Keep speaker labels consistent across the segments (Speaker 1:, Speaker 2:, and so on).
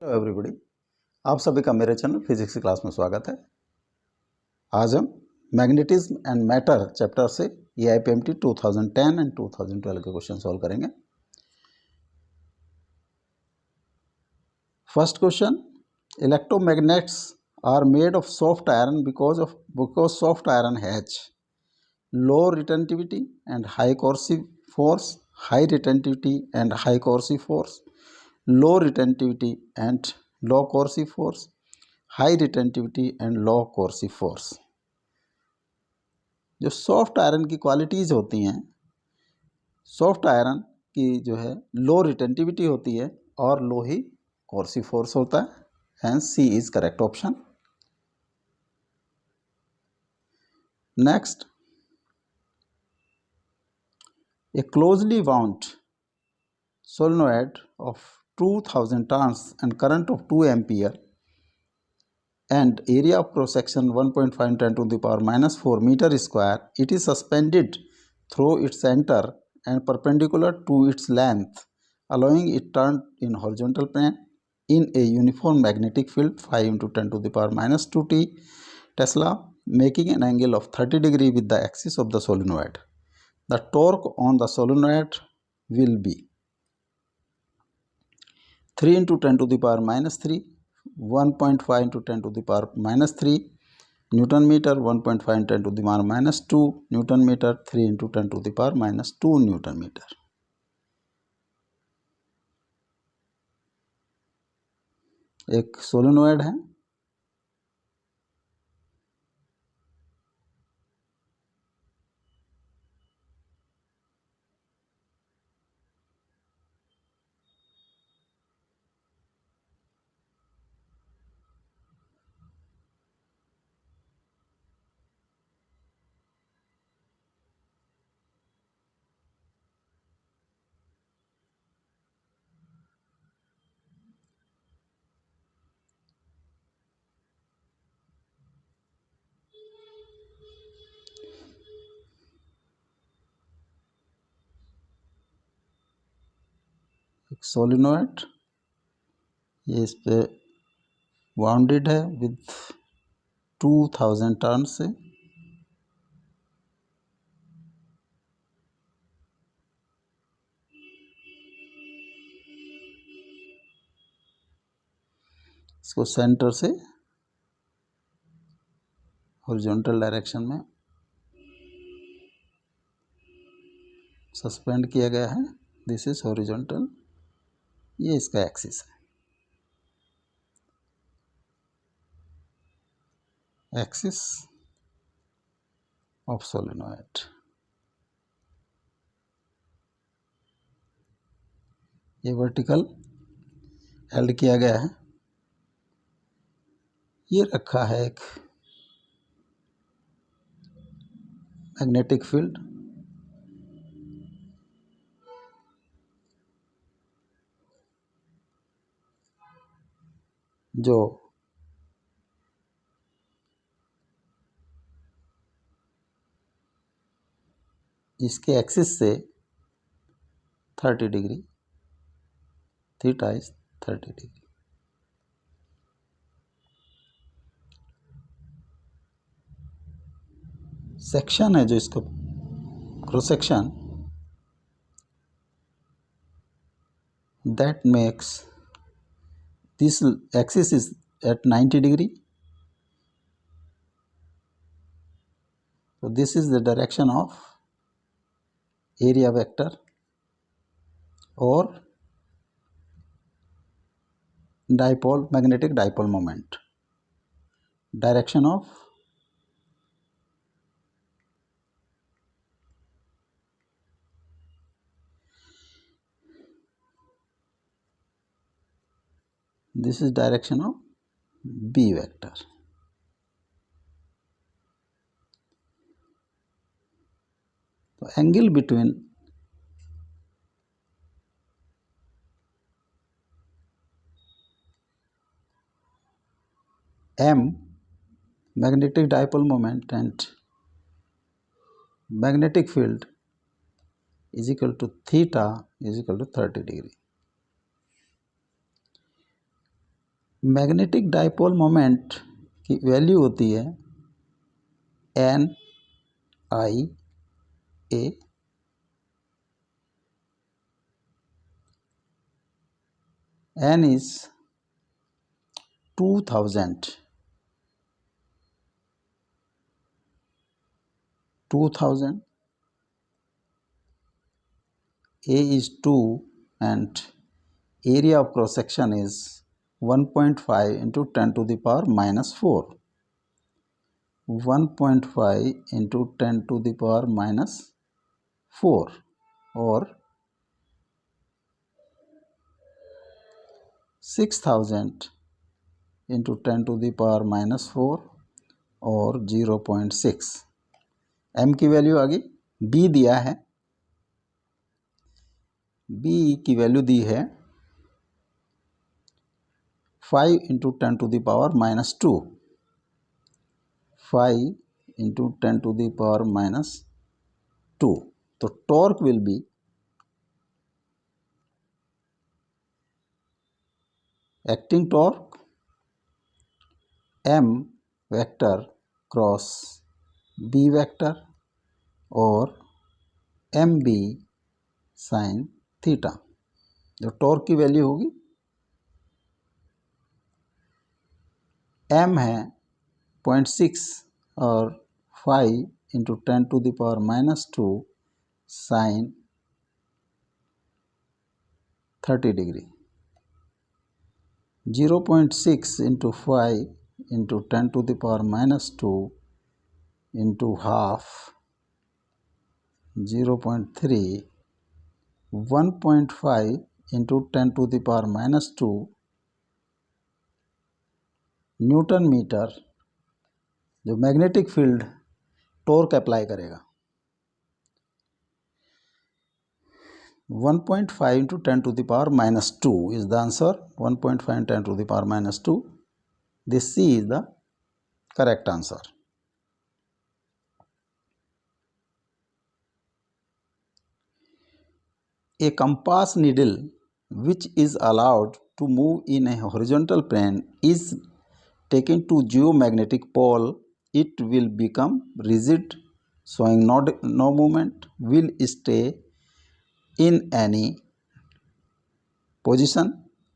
Speaker 1: Hello everybody, आप सभी का मेरे चैनल फिजिक्स की क्लास में स्वागत है। आज हम मैग्नेटिज्म एंड मैटर चैप्टर से AIPMT 2010 एंड 2012 के क्वेश्चन सॉल्व करेंगे। First question, electromagnets are made of soft iron because soft iron has low retentivity and high coercive force, high retentivity and high coercive force, low retentivity and low coercive force, high retentivity and low coercive force. जो soft iron की qualities होती हैं, soft iron की जो है low retentivity होती है और लो ही कोर्सिव फोर्स होता है, hence C is correct option. Next, a closely wound solenoid of 2000 turns and current of 2 ampere and area of cross section 1.5 10 to the power minus 4 meter square, it is suspended through its center and perpendicular to its length, allowing it turn in horizontal plane in a uniform magnetic field 5 into 10 to the power minus 2 Tesla, making an angle of 30 degree with the axis of the solenoid. The torque on the solenoid will be 3 into 10 to the power minus 3, 1.5 into 10 to the power minus 3 Newton meter, 1.5 into 10 to the power minus 2 Newton meter, 3 into 10 to the power minus 2 Newton meter. एक solenoid है, एक solenoid, ये इस पे bounded है with 2000 turn से। इसको centre से हॉरिजॉन्टल डायरेक्शन में सस्पेंड किया गया है। दिस इज हॉरिजॉन्टल, ये इसका एक्सिस है, एक्सिस ऑफ सोलेनोइड। ये वर्टिकल हेल्ड किया गया है। ये रखा है एक मैग्नेटिक फील्ड, जो इसके एक्सिस से 30 degree, theta is 30 degree. Section है जो इसका cross section, that makes this axis is at 90 degree. So this is the direction of area vector or dipole, magnetic dipole moment. Direction of this is direction of B vector. So angle between M, magnetic dipole moment, and magnetic field is equal to theta is equal to 30 degree. Magnetic dipole moment की value होती है NIA, N is 2000, 2000, A is 2 and area of cross section is 1.5 into 10 to the power minus 4. 1.5 into 10 to the power minus 4 or 6000 into 10 to the power minus 4 और 0.6. m की value आ गई. b दिया है, b की value दी है 5 into 10 to the power minus 2. 5 into 10 to the power minus 2. तो torque will be acting torque m vector cross b vector और mb sine theta. जो टॉर्क की वैल्यू होगी m है 0.6 और 5 into 10 to the power minus 2 sine 30 degree. 0.6 into 5 into 10 to the power minus 2 into half 0.3. 1.5 into 10 to the power minus 2 newton metre जो magnetic field torque apply करेगा. 1.5 into 10 to the power minus 2 is the answer. 1.5 into 10 to the power minus 2. This C is the correct answer. A compass needle which is allowed to move in a horizontal plane is taken to geomagnetic pole. It will become rigid, showing no movement, will stay in any position,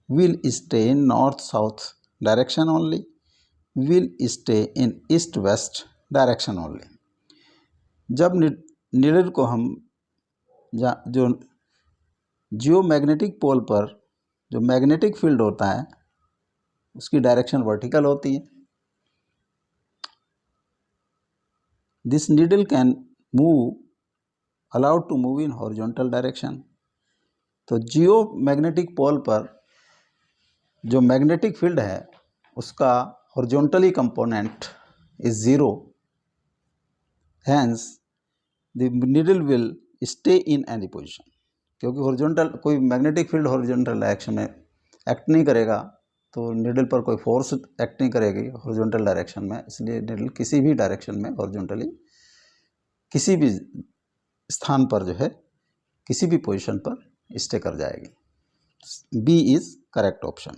Speaker 1: will stay in north-south direction only, will stay in east-west direction only. जब needle को हम जो geomagnetic pole पर जो magnetic field होता है उसकी direction vertical होती है. This needle can move allowed to move in horizontal direction. तो जियोमैग्नेटिक पोल पर जो मैग्नेटिक फील्ड है उसका horizontally component is 0. Hence the needle will stay in any position. क्योंकि हॉरिजॉन्टल कोई मैग्नेटिक फील्ड हॉरिजॉन्टल डायरेक्शन में एक्ट नहीं करेगा तो नीडल पर कोई फोर्स एक्ट नहीं करेगी हॉरिजॉन्टल डायरेक्शन में. इसलिए नीडल किसी भी डायरेक्शन में हॉरिजॉन्टली किसी भी स्थान पर जो है किसी भी पोजीशन पर स्टे कर जाएगी. B is correct option.